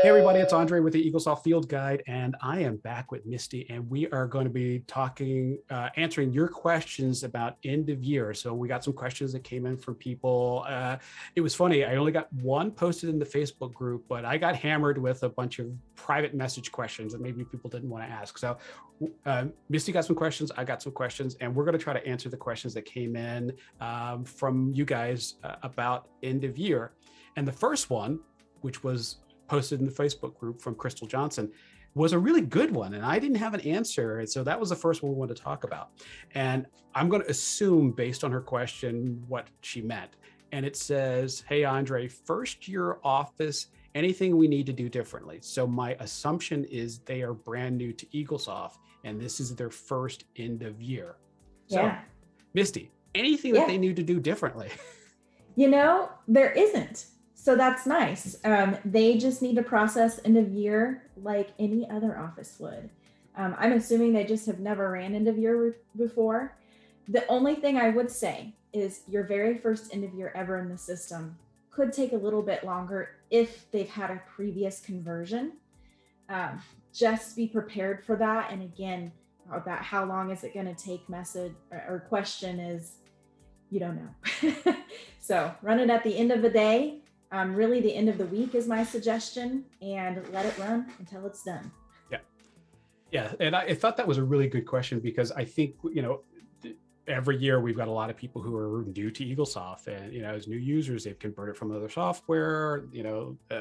Hey everybody, it's Andre with the Eaglesoft Field Guide, and I am back with Misty, and we are going to be talking, answering your questions about end of year. So we got some questions that came in from people. It was funny, I only got one posted in the Facebook group, but I got hammered with a bunch of private message questions that maybe people didn't want to ask. So Misty got some questions, I got some questions, and we're going to try to answer the questions that came in from you guys about end of year. And the first one, which was posted in the Facebook group from Crystal Johnson, was a really good one. And I didn't have an answer. And so that was the first one we wanted to talk about. And I'm going to assume based on her question what she meant. And it says, hey, Andre, first year office, anything we need to do differently? So my assumption is they are brand new to Eaglesoft and this is their first end of year. Yeah. So Misty, anything that they need to do differently? You know, there isn't. So that's nice. They just need to process end of year like any other office would. I'm assuming they just have never ran end of year before. The only thing I would say is your very first end of year ever in the system could take a little bit longer if they've had a previous conversion. Just be prepared for that. And again, about how long is it going to take message or question is, you don't know. So run it at the end of the day. Really the end of the week is my suggestion, and let it run until it's done. Yeah. And I thought that was a really good question because I think, every year we've got a lot of people who are new to Eaglesoft and, as new users, they've converted from other software,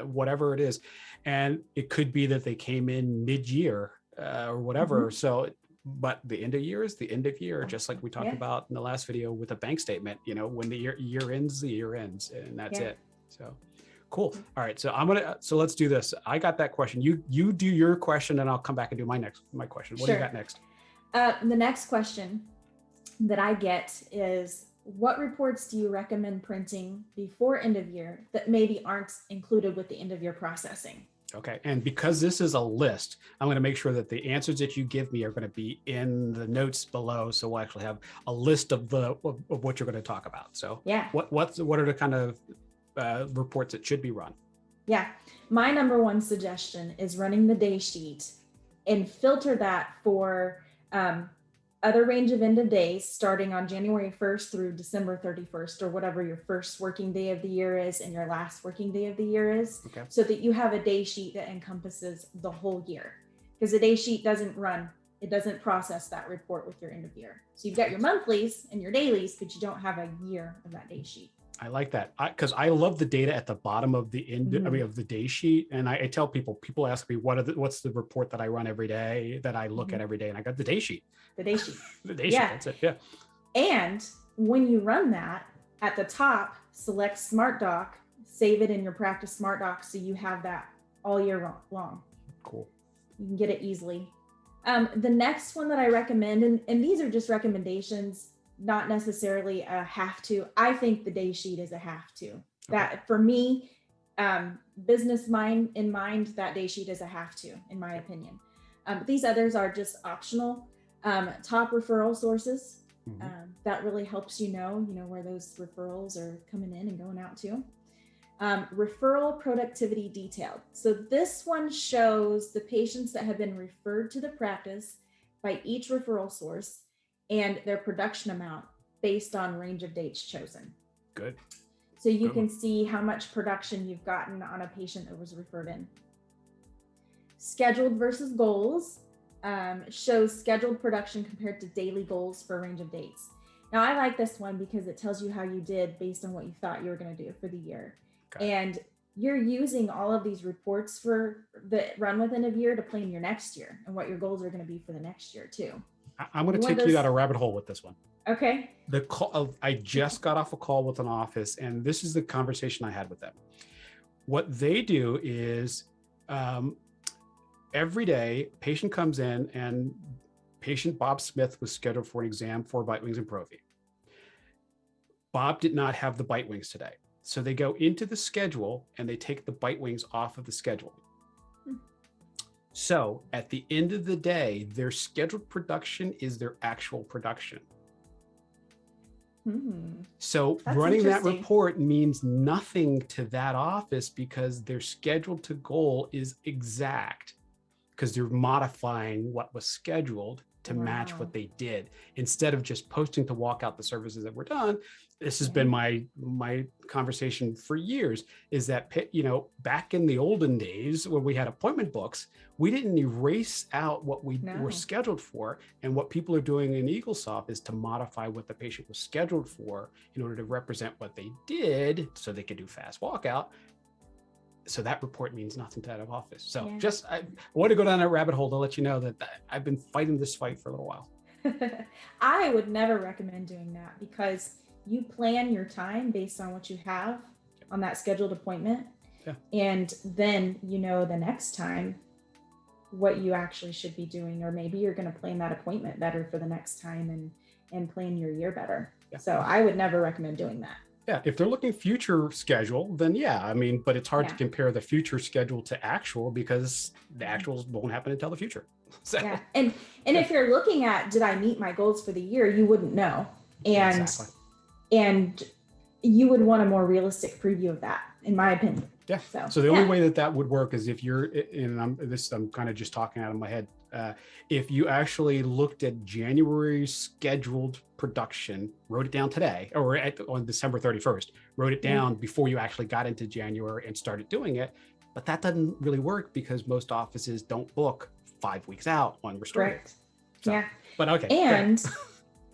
whatever it is. And it could be that they came in mid-year or whatever. Mm-hmm. So, but the end of year is the end of year, just like we talked about in the last video with a bank statement, when the year ends, the year ends, and that's it. So cool. All right. So let's do this. I got that question. You do your question and I'll come back and do my question. What do you got next? The next question that I get is, what reports do you recommend printing before end of year that maybe aren't included with the end of year processing? Okay. And because this is a list, I'm going to make sure that the answers that you give me are going to be in the notes below. So we'll actually have a list of what you're going to talk about. So what are the kind of reports that should be run? Yeah. My number one suggestion is running the day sheet and filter that for other range of end of days starting on January 1st through December 31st, or whatever your first working day of the year is and your last working day of the year is, so that you have a day sheet that encompasses the whole year. Because the day sheet doesn't process that report with your end of year. So you've got your monthlies and your dailies, but you don't have a year of that day sheet. I like that because I love the data at the bottom of the end of the day sheet. And I tell people ask me what's the report that I run every day that I look at every day, and I got the day sheet. The day sheet. The day sheet. That's it. Yeah. And when you run that, at the top, select Smart Doc, save it in your practice Smart Doc, so you have that all year long. Cool. You can get it easily. The next one that I recommend, and these are just recommendations, not necessarily a have to. I think the day sheet is a have to. That for me, business in mind, that day sheet is a have to, in my opinion. These others are just optional. Top referral sources. That really helps know where those referrals are coming in and going out to. Referral productivity detailed. So this one shows the patients that have been referred to the practice by each referral source and their production amount based on range of dates chosen. Good. So you can see how much production you've gotten on a patient that was referred in. Scheduled versus goals shows scheduled production compared to daily goals for a range of dates. Now I like this one because it tells you how you did based on what you thought you were going to do for the year. And you're using all of these reports for the run with end of year to plan your next year and what your goals are going to be for the next year too. I'm going to take you down a rabbit hole with this one. Okay. I just got off a call with an office, and this is the conversation I had with them. What they do is every day, patient comes in, and patient Bob Smith was scheduled for an exam for bite wings and Provi. Bob did not have the bite wings today. So they go into the schedule and they take the bite wings off of the schedule. So at the end of the day, their scheduled production is their actual production. So That's running that interesting. report means nothing to that office because their scheduled to goal is exact, because they're modifying what was scheduled to match Wow. what they did instead of just posting to walk out the services that were done. This has Yeah. been my conversation for years, is that, you know, back in the olden days when we had appointment books, we didn't erase out what we No. were scheduled for. And what people are doing in Eaglesoft is to modify what the patient was scheduled for in order to represent what they did so they could do fast walkout. So that report means nothing to that office. So Yeah. just, I want to go down that rabbit hole to let you know that I've been fighting this fight for a little while. I would never recommend doing that because you plan your time based on what you have on that scheduled appointment. Yeah. And then you know the next time what you actually should be doing, or maybe you're going to plan that appointment better for the next time and plan your year better. Yeah. So I would never recommend doing that. Yeah, if they're looking future schedule, then yeah, I mean, but it's hard to Yeah. compare the future schedule to actual because the actuals won't happen until the future. So, Yeah. And if you're looking at, did I meet my goals for the year? You wouldn't know. And exactly. and you would want a more realistic preview of that, in my opinion. Yeah. So the only way that would work is if you're, and I'm kind of just talking out of my head. If you actually looked at January's scheduled production, wrote it down today, or on December 31st, wrote it down before you actually got into January and started doing it. But that doesn't really work because most offices don't book 5 weeks out on restored. Correct. So, Yeah. But okay. And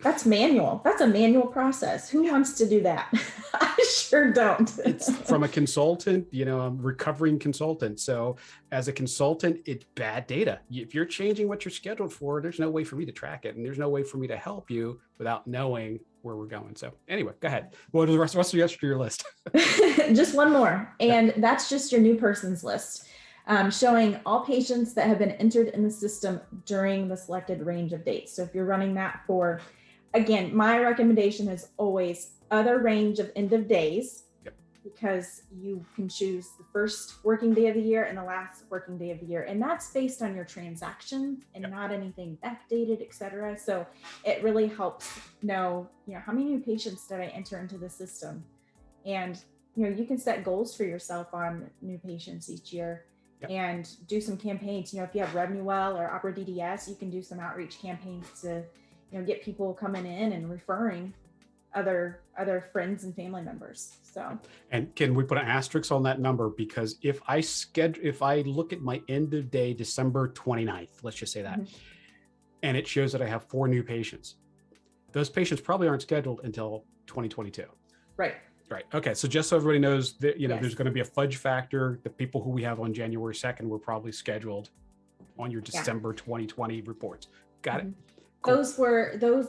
that's manual. That's a manual process. Who wants to do that? I sure don't. It's from a consultant, you know, a recovering consultant. So as a consultant, it's bad data. If you're changing what you're scheduled for, there's no way for me to track it. And there's no way for me to help you without knowing where we're going. So anyway, go ahead. What is the rest of your list? Just one more. And that's just your new person's list. Showing all patients that have been entered in the system during the selected range of dates. So if you're running that for, again, my recommendation is always other range of end of days, because you can choose the first working day of the year and the last working day of the year. And that's based on your transactions and not anything backdated, et cetera. So it really helps know, you know, how many new patients did I enter into the system? And, you know, you can set goals for yourself on new patients each year. And do some campaigns. You know, if you have Revenue Well or Opera DDS, you can do some outreach campaigns to, you know, get people coming in and referring other friends and family members. So, and can we put an asterisk on that number? Because if I look at my end of day, December 29th, let's just say that, and it shows that I have 4 new patients, those patients probably aren't scheduled until 2022. Right. Right. Okay. So just so everybody knows that, you know, there's going to be a fudge factor. The people who we have on January 2nd were probably scheduled on your December 2020 reports. Got it. Cool.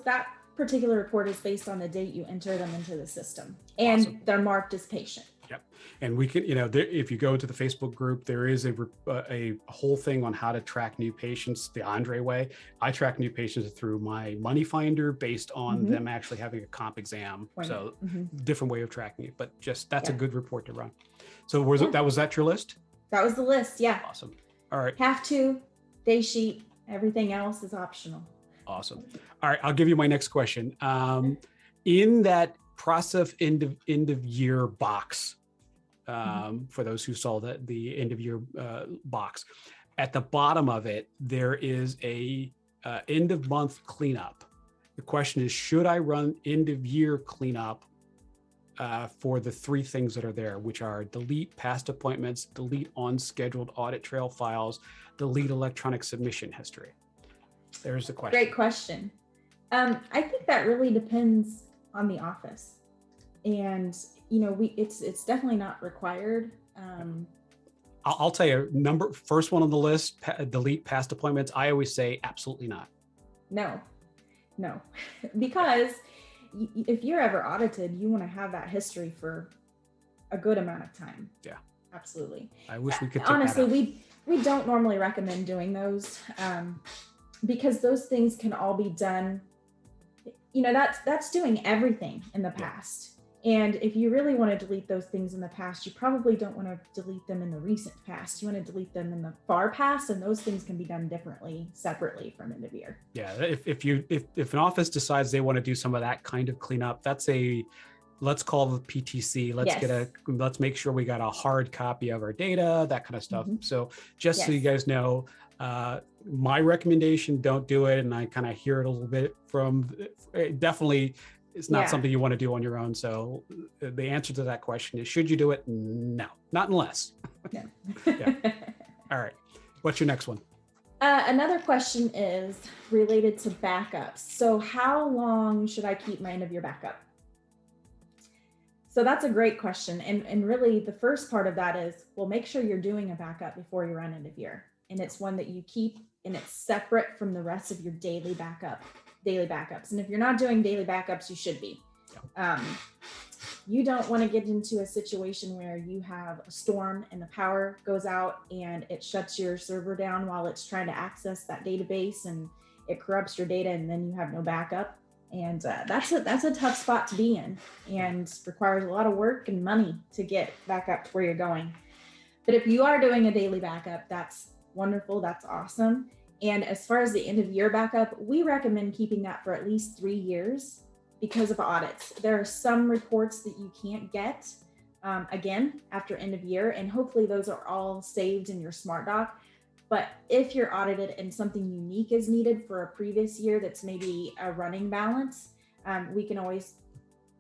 That particular report is based on the date you enter them into the system, and they're marked as patient. Yep. And we can, you know, if you go to the Facebook group, there is a whole thing on how to track new patients the Andre way. I track new patients through my money finder based on them actually having a comp exam. So different way of tracking it, but just that's a good report to run. So was that your list? That was the list. Yeah. Awesome. All right. Have to, day sheet, everything else is optional. Awesome. All right. I'll give you my next question. In that process end of year box, for those who saw the end of year box, at the bottom of it, there is a end of month cleanup. The question is, should I run end of year cleanup for the 3 things that are there, which are delete past appointments, delete unscheduled audit trail files, delete electronic submission history? There's the question. Great question. I think that really depends on the office, and you know, it's definitely not required. I'll tell you, first one on the list, delete past appointments. I always say absolutely not. No, because if you're ever audited, you want to have that history for a good amount of time. Yeah, absolutely. I wish we could. Honestly, we don't normally recommend doing those. Because those things can all be done, you know, that's doing everything in the past. And if you really want to delete those things in the past, you probably don't want to delete them in the recent past. You want to delete them in the far past, and those things can be done differently, separately from end of year. Yeah, if an office decides they want to do some of that kind of cleanup, that's let's call the PTC. Let's make sure we got a hard copy of our data, that kind of stuff. So just so you guys know, my recommendation, don't do it. And I kind of hear it a little bit from, definitely it's not something you want to do on your own. So the answer to that question is, should you do it? No, not unless. No. All right. What's your next one? Another question is related to backups. So how long should I keep my end of year backup? So that's a great question. And really the first part of that is, well, make sure you're doing a backup before you run end of year. And it's one that you keep, and it's separate from the rest of your daily backups. And if you're not doing daily backups, you should be. You don't want to get into a situation where you have a storm and the power goes out and it shuts your server down while it's trying to access that database, and it corrupts your data, and then you have no backup. And that's a tough spot to be in, and requires a lot of work and money to get back up to where you're going. But if you are doing a daily backup, that's wonderful. That's awesome. And as far as the end of year backup, we recommend keeping that for at least 3 years because of audits. There are some reports that you can't get again after end of year, and hopefully those are all saved in your smart doc. But if you're audited and something unique is needed for a previous year that's maybe a running balance, we can always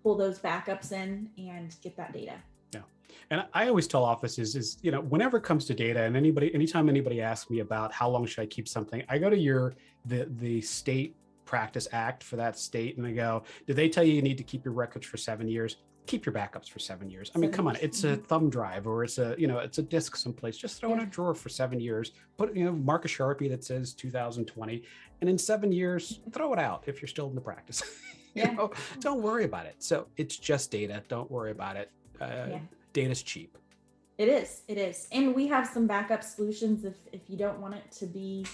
pull those backups in and get that data. Yeah. And I always tell offices is, whenever it comes to data, and anytime anybody asks me about how long should I keep something, I go to the state practice act for that state, and I go, did they tell you need to keep your records for 7 years? Keep your backups for 7 years. I mean, come on, it's a thumb drive, or it's a disk someplace. Just throw in a drawer for 7 years. Put, mark a Sharpie that says 2020, and in 7 years, throw it out if you're still in the practice. Don't worry about it. So it's just data. Don't worry about it. Data's cheap. It is. And we have some backup solutions if you don't want it to be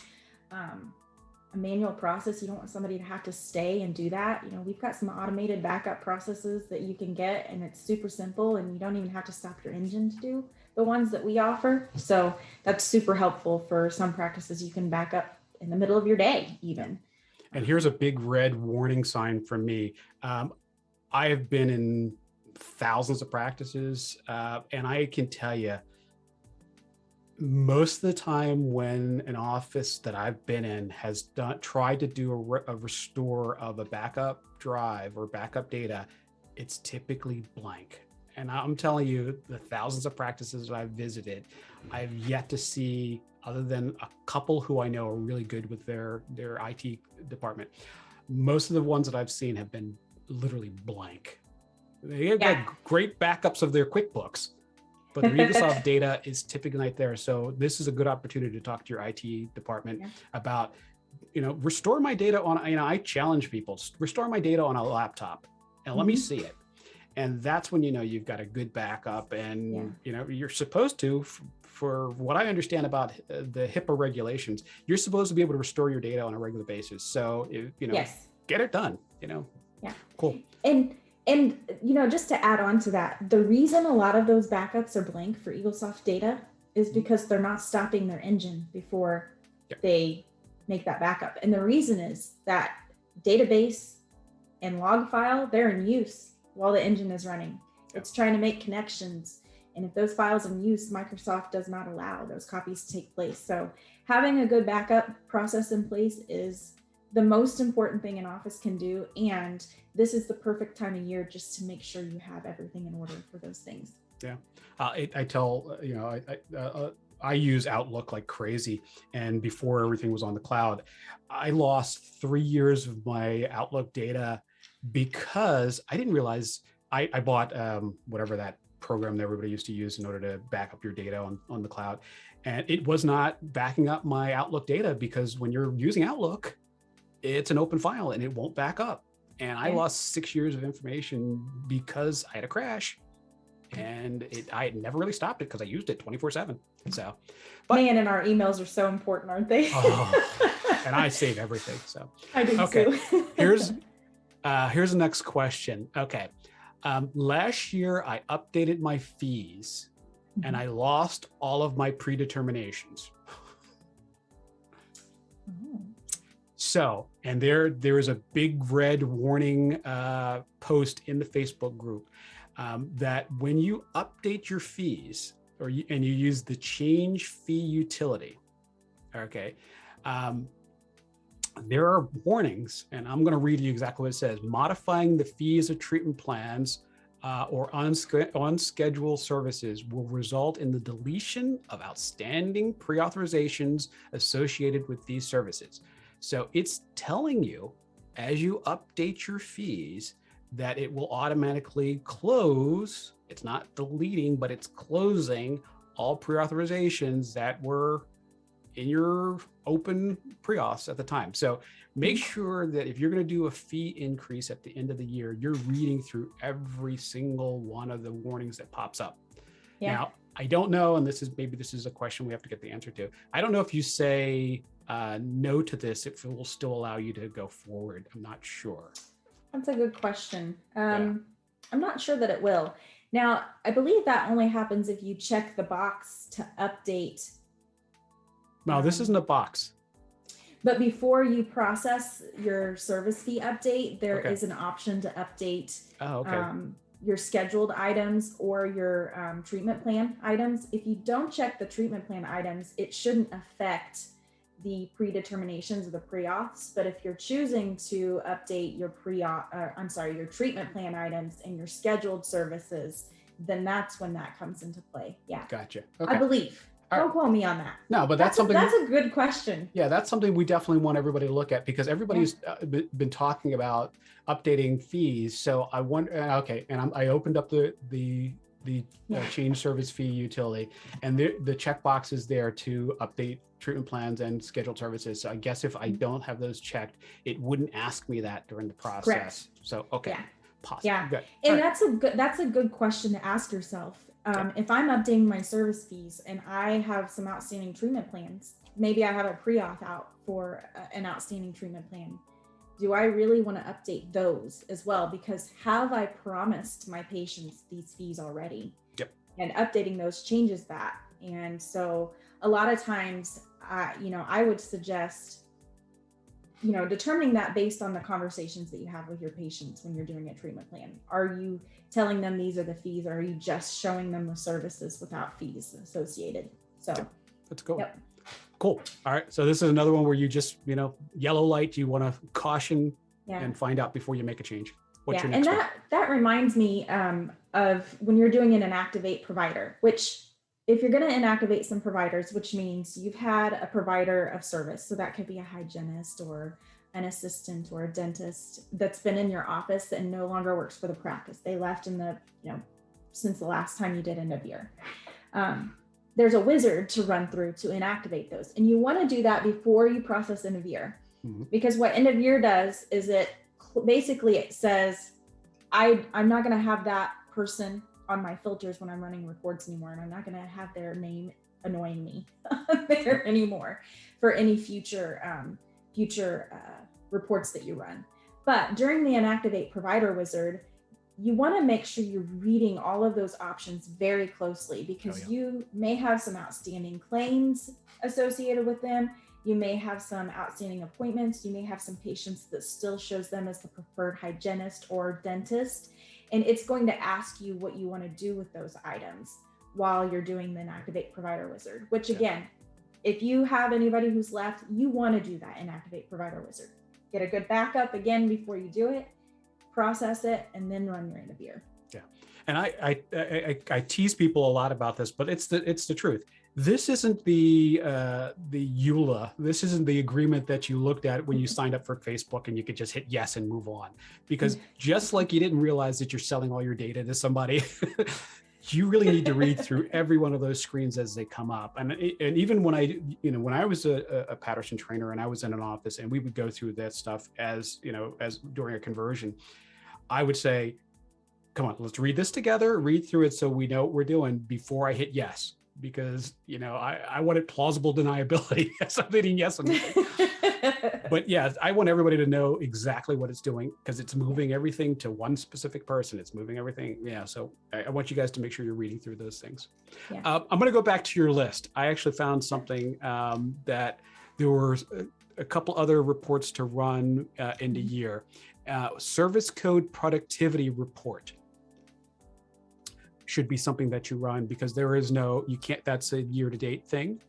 a manual process. You don't want somebody to have to stay and do that. We've got some automated backup processes that you can get, and it's super simple, and you don't even have to stop your engine to do the ones that we offer. So that's super helpful for some practices. You can back up in the middle of your day even. And here's a big red warning sign from me. I have been in thousands of practices, and I can tell you, most of the time when an office that I've been in has tried to do a restore of a backup drive or backup data, it's typically blank. And I'm telling you, the thousands of practices that I've visited, I've yet to see, other than a couple who I know are really good with their IT department, most of the ones that I've seen have been literally blank. They have got great backups of their QuickBooks, but the Eaglesoft data is typically not there. So this is a good opportunity to talk to your IT department about, restore my data on, I challenge people, restore my data on a laptop and let me see it. And that's when, you've got a good backup, and, you're supposed to, for what I understand about the HIPAA regulations, you're supposed to be able to restore your data on a regular basis. So, get it done, Yeah. Cool. And just to add on to that, the reason a lot of those backups are blank for Eaglesoft data is because they're not stopping their engine before they make that backup. And the reason is that database and log file, they're in use while the engine is running. It's trying to make connections. And if those files are in use, Microsoft does not allow those copies to take place. So having a good backup process in place is the most important thing an office can do. And this is the perfect time of year just to make sure you have everything in order for those things. Yeah. I tell, I use Outlook like crazy. And before everything was on the cloud, I lost 3 years of my Outlook data because I didn't realize I bought whatever that program that everybody used to use in order to back up your data on the cloud. And it was not backing up my Outlook data, because when you're using Outlook, it's an open file and it won't back up. And I lost 6 years of information because I had a crash, and I had never really stopped it because I used it 24/7. So, man, and our emails are so important, aren't they? And I save everything. So I do too. Here's the next question. Okay. Last year, I updated my fees and I lost all of my predeterminations. Oh. So, and there is a big red warning post in the Facebook group that when you update your fees and you use the change fee utility, okay, there are warnings, and I'm going to read you exactly what it says. Modifying the fees of treatment plans or on-schedule services will result in the deletion of outstanding pre-authorizations associated with these services. So it's telling you, as you update your fees, that it will automatically close. It's not deleting, but it's closing all pre-authorizations that were in your open pre-auths at the time. So make sure that if you're going to do a fee increase at the end of the year, you're reading through every single one of the warnings that pops up. Yeah. Now, I don't know, and this is a question we have to get the answer to. I don't know if you say no to this, if it will still allow you to go forward. I'm not sure. That's a good question. I'm not sure that it will. Now, I believe that only happens if you check the box to update. No, this isn't a box. But before you process your service fee update, there is an option to update your scheduled items or your treatment plan items. If you don't check the treatment plan items, it shouldn't affect the predeterminations of the pre-auths. But if you're choosing to update your your treatment plan items and your scheduled services, then that's when that comes into play. Yeah. Gotcha. Okay. I believe. Don't quote me on that. No, but that's something. That's a good question. Yeah, that's something we definitely want everybody to look at, because everybody's been talking about updating fees. So I want and I opened up the change service fee utility, and the checkbox is there to update treatment plans and scheduled services. So I guess if I don't have those checked, it wouldn't ask me that during the process. Correct. So possible. Yeah, good. And that's a good question to ask yourself. If I'm updating my service fees and I have some outstanding treatment plans, maybe I have a pre-auth out for an outstanding treatment plan. Do I really want to update those as well? Because have I promised my patients these fees already? Yep. And updating those changes that. And so a lot of times, I would suggest, determining that based on the conversations that you have with your patients when you're doing a treatment plan. Are you telling them these are the fees, or are you just showing them the services without fees associated? So that's cool. Yep. Cool. All right. So this is another one where you just, yellow light, you want to caution and find out before you make a change. What's your next one? That reminds me of when you're doing an inactivate provider, which if you're going to inactivate some providers, which means you've had a provider of service, so that could be a hygienist or an assistant or a dentist that's been in your office and no longer works for the practice. They left since the last time you did end of year. There's a wizard to run through to inactivate those. And you want to do that before you process end of year. Mm-hmm. Because what end of year does is it says, I'm not going to have that person on my filters when I'm running reports anymore, and I'm not going to have their name annoying me there anymore for any future reports that you run. But during the Inactivate Provider Wizard, you want to make sure you're reading all of those options very closely, because you may have some outstanding claims associated with them. You may have some outstanding appointments. You may have some patients that still shows them as the preferred hygienist or dentist. And it's going to ask you what you want to do with those items while you're doing the Inactivate Provider Wizard, which again, if you have anybody who's left, you want to do that Inactivate Provider Wizard. Get a good backup again before you do it, process it, and then run your end of year. Yeah. And I tease people a lot about this, but it's the truth. This isn't the EULA. This isn't the agreement that you looked at when you signed up for Facebook and you could just hit yes and move on. Because just like you didn't realize that you're selling all your data to somebody, you really need to read through every one of those screens as they come up. And even when I was a Patterson trainer and I was in an office and we would go through that stuff as during a conversion, I would say, come on, let's read this together, read through it so we know what we're doing before I hit yes. Because I wanted plausible deniability. So I'm hitting yes on But yeah, I want everybody to know exactly what it's doing because it's moving everything to one specific person. It's moving everything. Yeah. So I want you guys to make sure you're reading through those things. Yeah. I'm going to go back to your list. I actually found something that there were a couple other reports to run in the year. Service code productivity report should be something that you run because there is no, you can't, that's a year-to-date thing.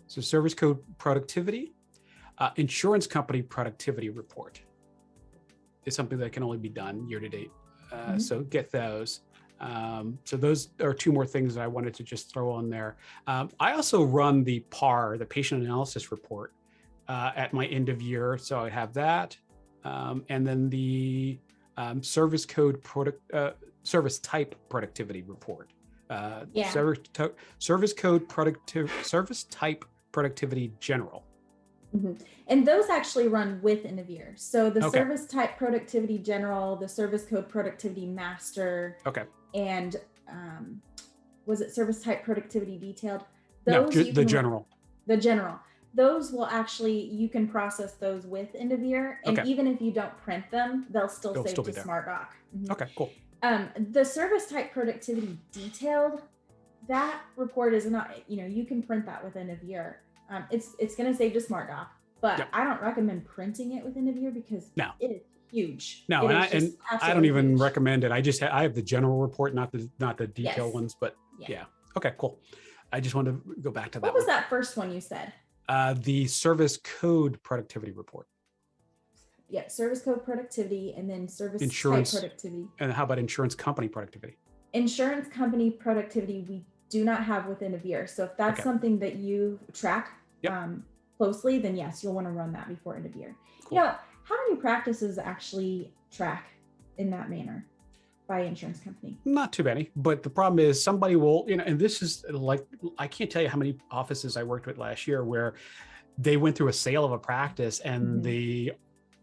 So service code productivity, insurance company productivity report is something that can only be done year-to-date. So get those. So those are two more things that I wanted to just throw on there. I also run the PAR, the patient analysis report, at my end of year. So I have that. And then the service code service type productivity report. Service code service type productivity general. And those actually run with end of year. So the service type productivity general, the service code productivity master, and was it service type productivity detailed? Those no, the general. The general. Those will actually, you can process those with end of year. And even if you don't print them, they'll still save to SmartDoc. Okay, cool. The service type productivity detailed, that report is not, you can print that with end of year. It's going to save to SmartDoc, but I don't recommend printing it with end of year because it is huge. No, and I don't even recommend it. I have the general report, not the detailed ones, but yeah. Okay, cool. I just wanted to go back to that. What was that first one you said? The service code productivity report. Yeah, service code productivity and then service insurance type productivity. And how about insurance company productivity? Insurance company productivity, we do not have with end of year. So if that's something that you track closely, then yes, you'll want to run that before end of year. Cool. How many practices actually track in that manner by insurance company? Not too many, but the problem is somebody will, and this is like, I can't tell you how many offices I worked with last year where they went through a sale of a practice and the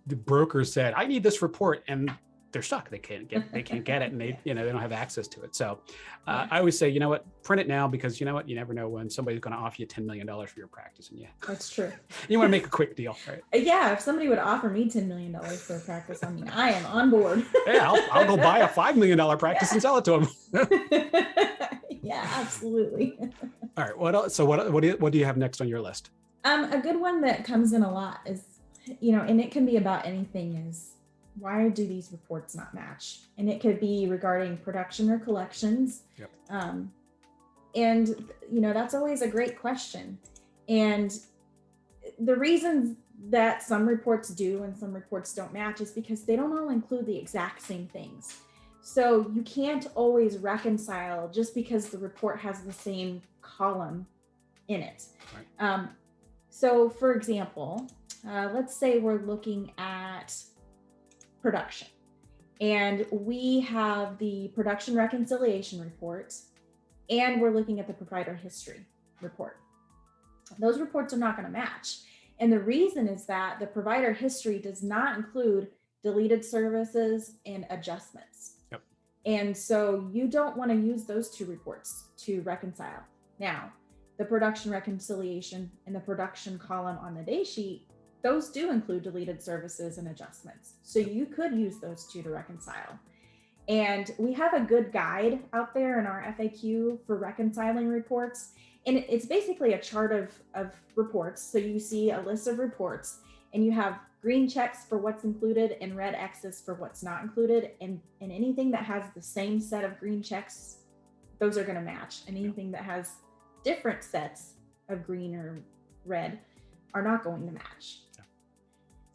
broker said, I need this report, and they're stuck. They can't get it, and they don't have access to it. So I always say, print it now, because you never know when somebody's going to offer you $10 million for your practice, and that's true. You want to make a quick deal, right? Yeah, if somebody would offer me $10 million for a practice, I am on board. Yeah, I'll go buy a $5 million practice and sell it to them. Yeah, absolutely. All right. What else? So what do you have next on your list? A good one that comes in a lot is, and it can be about anything, is why do these reports not match? And it could be regarding production or collections. And, that's always a great question. And the reasons that some reports do and some reports don't match is because they don't all include the exact same things. So you can't always reconcile just because the report has the same column in it. Right. So for example, let's say we're looking at production and we have the production reconciliation report and we're looking at the provider history report. Those reports are not going to match. And the reason is that the provider history does not include deleted services and adjustments. Yep. And so you don't want to use those two reports to reconcile. Now, the production reconciliation and the production column on the day sheet, those do include deleted services and adjustments. So you could use those two to reconcile. And we have a good guide out there in our FAQ for reconciling reports. And it's basically a chart of reports. So you see a list of reports and you have green checks for what's included and red X's for what's not included. And anything that has the same set of green checks, those are going to match. And anything that has different sets of green or red are not going to match.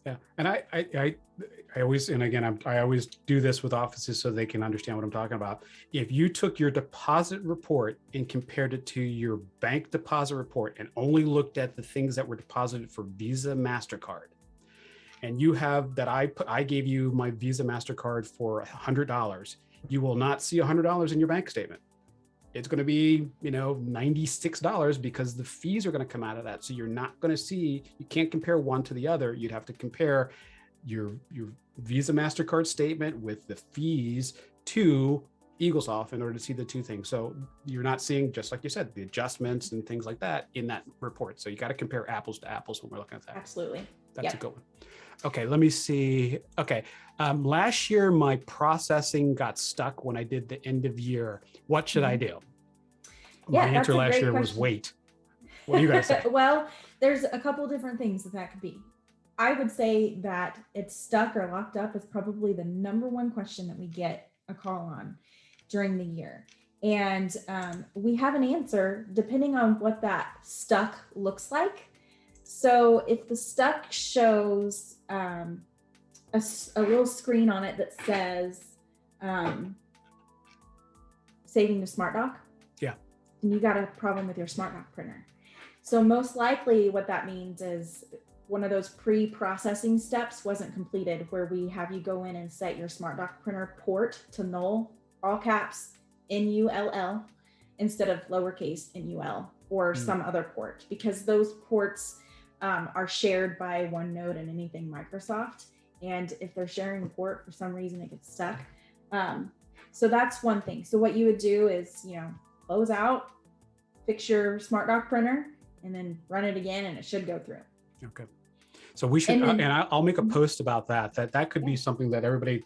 Yeah. And I always, and again, I always do this with offices so they can understand what I'm talking about. If you took your deposit report and compared it to your bank deposit report and only looked at the things that were deposited for Visa, MasterCard, and you have that I gave you my Visa, MasterCard for $100, you will not see $100 in your bank statement. It's going to be, $96 because the fees are going to come out of that. So you're not going to see, you can't compare one to the other. You'd have to compare your Visa, MasterCard statement with the fees to Eaglesoft in order to see the two things. So you're not seeing, just like you said, the adjustments and things like that in that report. So you got to compare apples to apples when we're looking at that. Absolutely. That's a good one. Okay, let me see. Okay, last year my processing got stuck when I did the end of year. What should I do? My answer last year was wait. What do you guys say? Well, there's a couple different things that could be. I would say that it's stuck or locked up is probably the number one question that we get a call on during the year. And we have an answer depending on what that stuck looks like. So if the stuck shows a little screen on it that says saving to SmartDoc, yeah, then you got a problem with your SmartDoc printer. So most likely what that means is one of those pre-processing steps wasn't completed, where we have you go in and set your SmartDoc printer port to null, all caps, NULL, instead of lowercase NUL or some other port, because those ports are shared by OneNote and anything Microsoft. And if they're sharing a port, for some reason it gets stuck. So that's one thing. So what you would do is, close out, fix your SmartDoc printer, and then run it again, and it should go through. Okay. So we should, and I'll make a post about that. That could be something that everybody,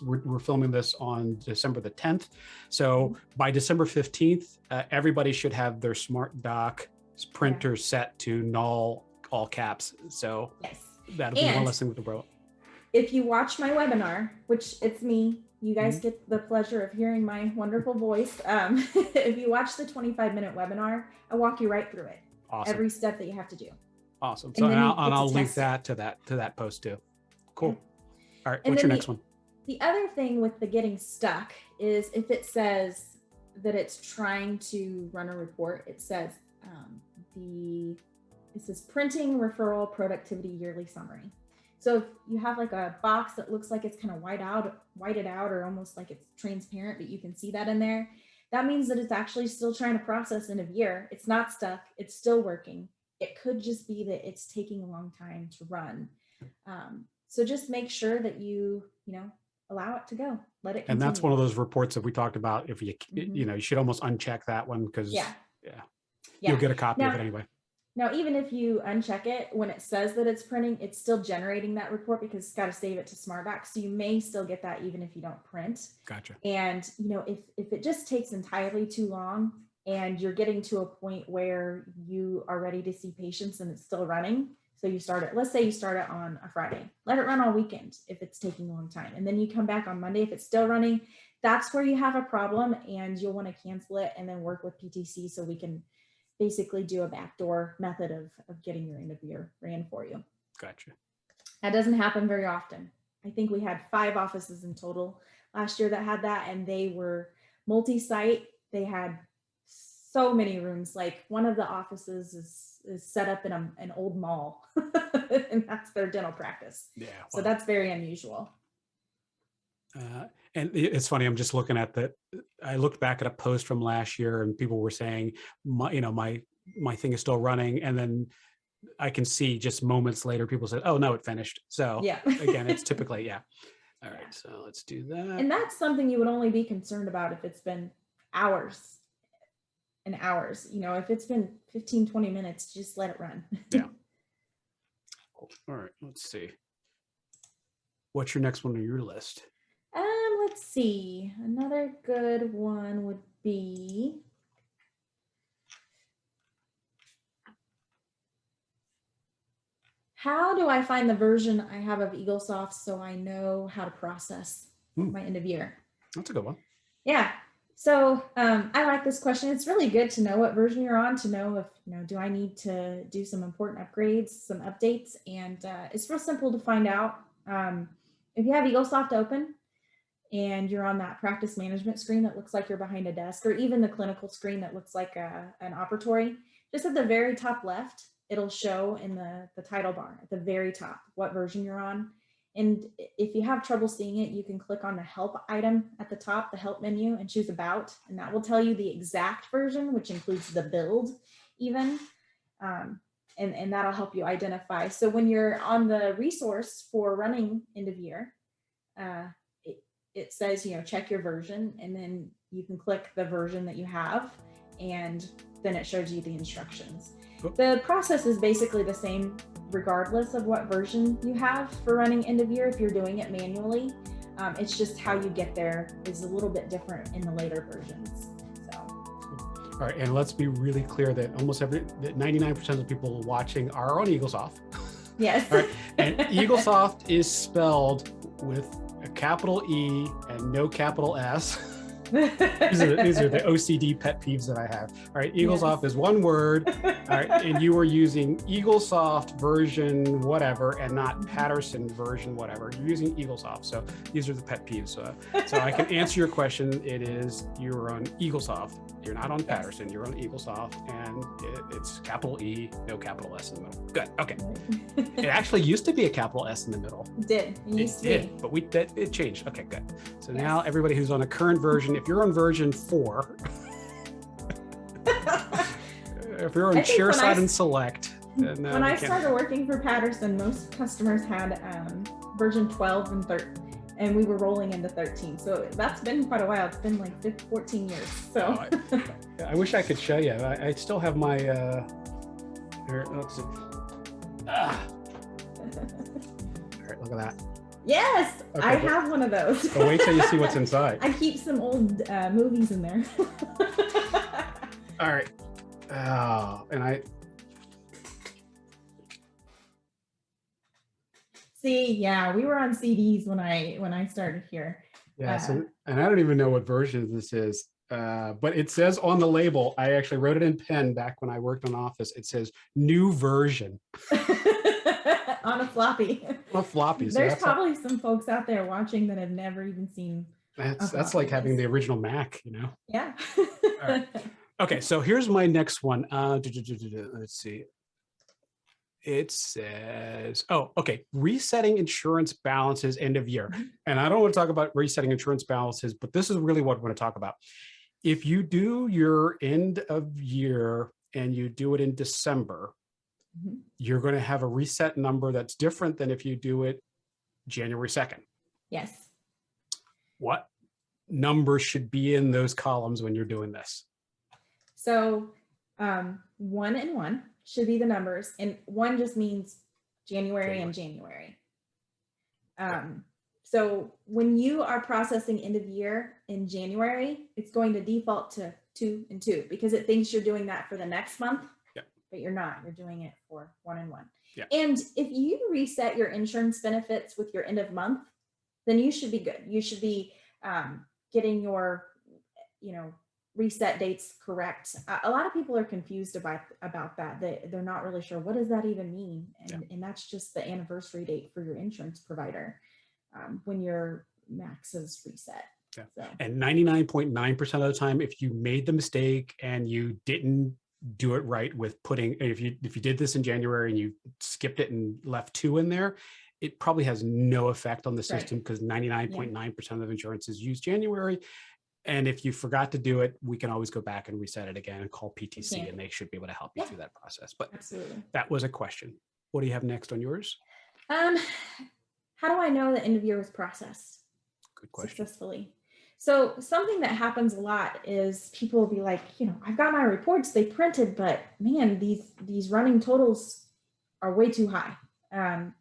we're filming this on December the 10th. So by December 15th, everybody should have their SmartDoc printer set to null, all caps. So that'll be one less thing with the bro. If you watch my webinar, which it's me, you guys get the pleasure of hearing my wonderful voice. If you watch the 25-minute webinar, I walk you right through it. Awesome. Every step that you have to do. Awesome. So I'll link that to that post too. Cool. All right. What's your next one? The other thing with the getting stuck is if it says that it's trying to run a report, it says it says printing referral productivity yearly summary. So if you have like a box that looks like it's kind of whited out or almost like it's transparent, but you can see that in there, that means that it's actually still trying to process end of year. It's not stuck. It's still working. It could just be that it's taking a long time to run. So just make sure that you allow it to go. Let it continue. And that's one of those reports that we talked about. If you you should almost uncheck that one because you'll get a copy of it anyway. Now, even if you uncheck it, when it says that it's printing, it's still generating that report because it's got to save it to SmartDoc. So you may still get that even if you don't print. Gotcha. And if it just takes entirely too long and you're getting to a point where you are ready to see patients and it's still running, so you start it, let's say you start it on a Friday, let it run all weekend if it's taking a long time. And then you come back on Monday, if it's still running, that's where you have a problem and you'll want to cancel it and then work with PTC so we can basically do a backdoor method of getting your end of year ran for you. Gotcha. That doesn't happen very often. I think we had 5 offices in total last year that had that, and they were multi-site. They had so many rooms. Like one of the offices is set up in an old mall and that's their dental practice. Yeah. Wow. So that's very unusual. And it's funny, I'm just looking at I looked back at a post from last year and people were saying, my thing is still running. And then I can see just moments later, people said, oh no, it finished. So again, it's typically, All right, so let's do that. And that's something you would only be concerned about if it's been hours and hours. If it's been 15, 20 minutes, just let it run. Yeah. Cool. All right, let's see. What's your next one on your list? Let's see. Another good one would be how do I find the version I have of Eaglesoft so I know how to process my end of year? That's a good one. Yeah. So I like this question. It's really good to know what version you're on, to know if, do I need to do some important upgrades, some updates, and it's real simple to find out. If you have Eaglesoft open, and you're on that practice management screen that looks like you're behind a desk, or even the clinical screen that looks like an operatory, just at the very top left, it'll show in the title bar at the very top what version you're on. And if you have trouble seeing it, you can click on the help item at the top, the help menu, and choose about, and that will tell you the exact version, which includes the build even. And that'll help you identify. So when you're on the resource for running end of year, it says, check your version, and then you can click the version that you have, and then it shows you the instructions. Cool. The process is basically the same regardless of what version you have for running end of year if you're doing it manually. It's just how you get there is a little bit different in the later versions. So. All right, and let's be really clear that that 99% of the people watching are on Eaglesoft. Yes. All right, and Eaglesoft is spelled with a capital E and no capital S. These are the OCD pet peeves that I have. All right, Eaglesoft is one word. All right, and you were using Eaglesoft version whatever and not Patterson version whatever. You're using Eaglesoft. So these are the pet peeves. So I can answer your question. It is you're on Eaglesoft. You're not on Patterson. You're on Eaglesoft, and it's capital E, no capital S in the middle. Good. Okay. It actually used to be a capital S in the middle. It did. It used to be. But it changed. Okay, good. So now everybody who's on a current version, if you're on version 4, if you're on Shirdan and Select, then when I started working for Patterson, most customers had version 12 and 13. And we were rolling into 13. So that's been quite a while. It's been like 14 years. So I wish I could show you. I still have my, here, let's see. All right, look at that. Yes, okay, I have one of those. But wait till you see what's inside. I keep some old movies in there. All right. And see, yeah, we were on CDs when I started here. Yeah, and I don't even know what version this is, but it says on the label, I actually wrote it in pen back when I worked on Office, it says new version. On a floppy. On a floppy. So there's probably some folks out there watching that have never even seen. That's like having the original Mac, Yeah. All right. Okay, so here's my next one. Let's see. It says, resetting insurance balances end of year. And I don't want to talk about resetting insurance balances, but this is really what I want to talk about. If you do your end of year and you do it in December, you're going to have a reset number that's different than if you do it January 2nd. Yes. What numbers should be in those columns when you're doing this? So 1 and 1 should be the numbers, and 1 just means January and January. So when you are processing end of year in January, it's going to default to 2 and 2 because it thinks you're doing that for the next month, but you're not. You're doing it for 1 and 1. Yeah. And if you reset your insurance benefits with your end of month, then you should be good. You should be getting your, reset dates correct. A lot of people are confused about that. They're not really sure, what does that even mean? And that's just the anniversary date for your insurance provider when your max is reset. Yeah. So. And 99.9% of the time, if you made the mistake and you didn't do it right with putting, if you did this in January and you skipped it and left 2 in there, it probably has no effect on the system because 99.9% of insurances use January. And if you forgot to do it, we can always go back and reset it again and call PTC and they should be able to help you through that process. But absolutely, that was a question. What do you have next on yours? How do I know the end of year was processed? Good question. Successfully. So something that happens a lot is people will be like, I've got my reports, they printed, but man, these running totals are way too high. And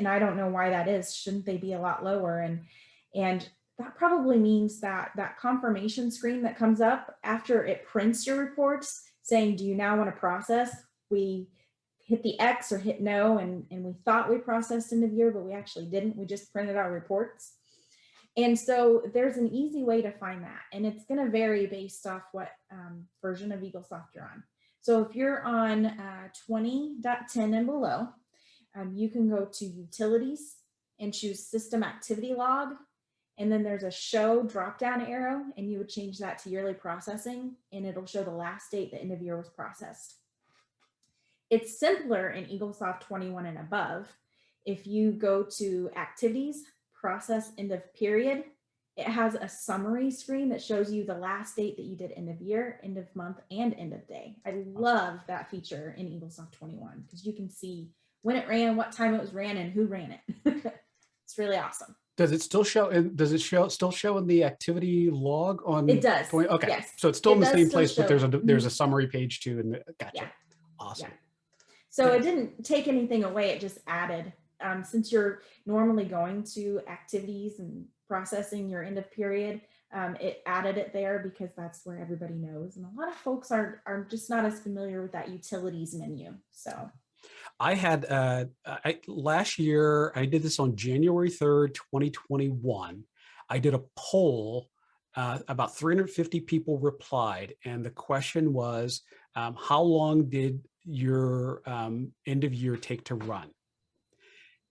I don't know why that is. Shouldn't they be a lot lower? And that probably means that confirmation screen that comes up after it prints your reports saying, do you now want to process? We hit the X or hit no, and we thought we processed end of year, but we actually didn't. We just printed our reports. And so there's an easy way to find that. And it's going to vary based off what version of Eaglesoft you're on. So if you're on 20.10 and below, you can go to Utilities and choose System Activity Log. And then there's a show drop-down arrow, and you would change that to yearly processing, and it'll show the last date the end of year was processed. It's simpler in Eaglesoft 21 and above. If you go to Activities, Process End of Period, it has a summary screen that shows you the last date that you did end of year, end of month, and end of day. I love that feature in Eaglesoft 21 because you can see when it ran, what time it was ran, and who ran it. It's really awesome. Does it still show? Does it still show in the activity log on? It does. Okay, Yes. so it's still in the same place, but show. there's a summary page too. And gotcha. Yeah. Awesome. Yeah. So Nice. it didn't take anything away. It just added. Since you're normally going to activities and processing your end of period, it added it there because that's where everybody knows. And a lot of folks are just not as familiar with that utilities menu. So I had last year, I did this on January 3rd, 2021. I did a poll, about 350 people replied. And the question was, how long did your end of year take to run?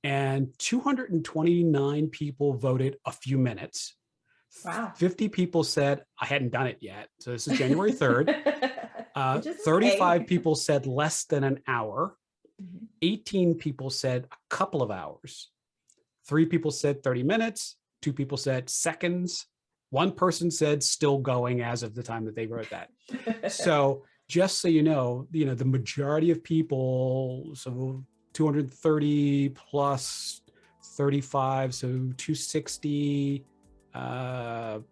And 229 people voted a few minutes. wow. 50 people said, I hadn't done it yet. So this is January 3rd. 35 okay. people said less than an hour. 18 people said a couple of hours. 3 people said 30 minutes. 2 people said seconds. 1 person said still going as of the time that they wrote that. So just so you know, the majority of people, so 230 plus 35, so 260, so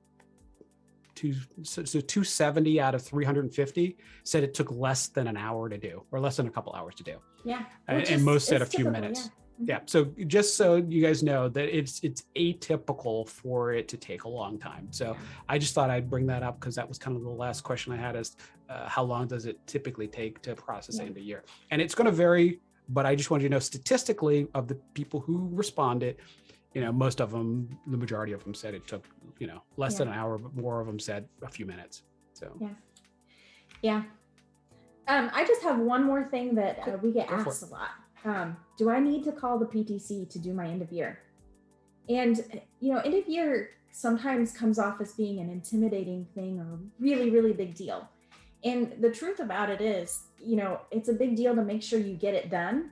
270 out of 350 said it took less than an hour to do, or less than a couple hours to do. Yeah. And most said a few minutes. Yeah. So just so you guys know that it's atypical for it to take a long time. So I just thought I'd bring that up because that was kind of the last question I had is how long does it typically take to process end of year? And it's going to vary, but I just want you to know statistically of the people who responded, most of them, the majority of them said it took, less than an hour, but more of them said a few minutes. So yeah. I just have one more thing that we get asked a lot. Do I need to call the PTC to do my end of year? And, end of year sometimes comes off as being an intimidating thing or a really, really big deal. And the truth about it is, it's a big deal to make sure you get it done,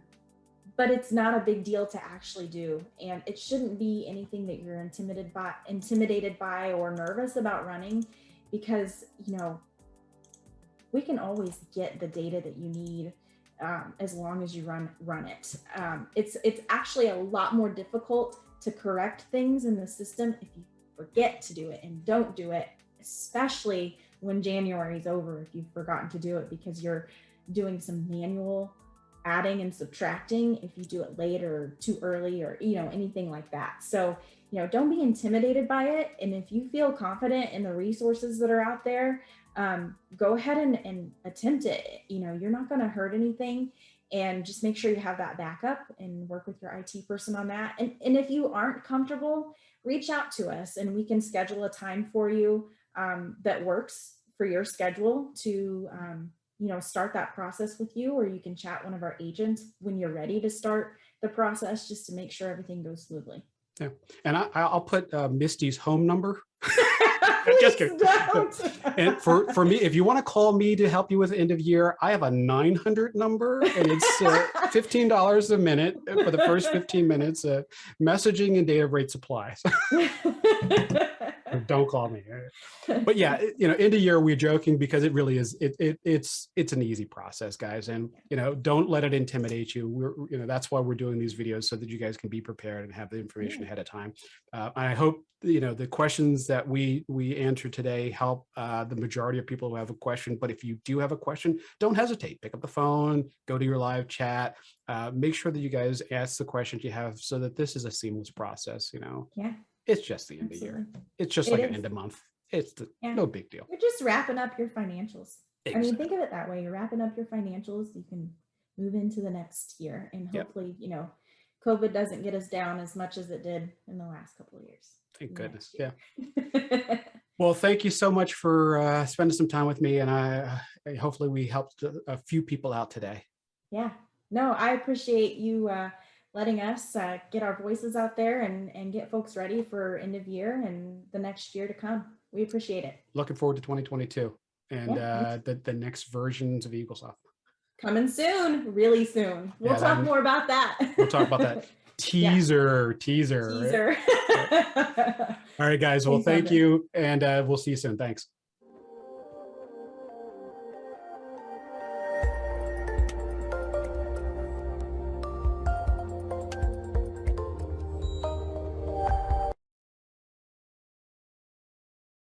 but it's not a big deal to actually do. And it shouldn't be anything that you're intimidated by or nervous about running because, we can always get the data that you need as long as you run it. It's actually a lot more difficult to correct things in the system if you forget to do it and don't do it, especially when January is over, if you've forgotten to do it because you're doing some manual adding and subtracting if you do it late or too early or, anything like that. So, don't be intimidated by it. And if you feel confident in the resources that are out there, go ahead and attempt it. You're not going to hurt anything, and just make sure you have that backup and work with your IT person on that. And if you aren't comfortable, reach out to us and we can schedule a time for you that works for your schedule to, start that process with you, or you can chat one of our agents when you're ready to start the process just to make sure everything goes smoothly. Yeah. And I'll put Misty's home number. Just kidding. And for me, if you want to call me to help you with end of year, I have a 900 number and it's $15 a minute for the first 15 minutes, messaging and data rate supplies. Don't call me. But yeah, end of year, we're joking because it really is, it's an easy process, guys. And, don't let it intimidate you. That's why we're doing these videos so that you guys can be prepared and have the information ahead of time. I hope, the questions that we answered today help the majority of people who have a question. But if you do have a question, don't hesitate. Pick up the phone, go to your live chat, make sure that you guys ask the questions you have so that this is a seamless process, Yeah. It's just the end of year. It's just like an end of month. It's no big deal. You're just wrapping up your financials. Exactly. I mean, think of it that way. You're wrapping up your financials. You can move into the next year, and hopefully, COVID doesn't get us down as much as it did in the last couple of years. Thank goodness. Yeah. Well, thank you so much for spending some time with me, and I hopefully we helped a few people out today. Yeah. No, I appreciate you letting us get our voices out there and get folks ready for end of year and the next year to come. We appreciate it. Looking forward to 2022 and the next versions of Eaglesoft. Coming soon, really soon. We'll talk more about that. We'll talk about that. Teaser. Teaser. All right, guys. Well, thank you. And we'll see you soon. Thanks.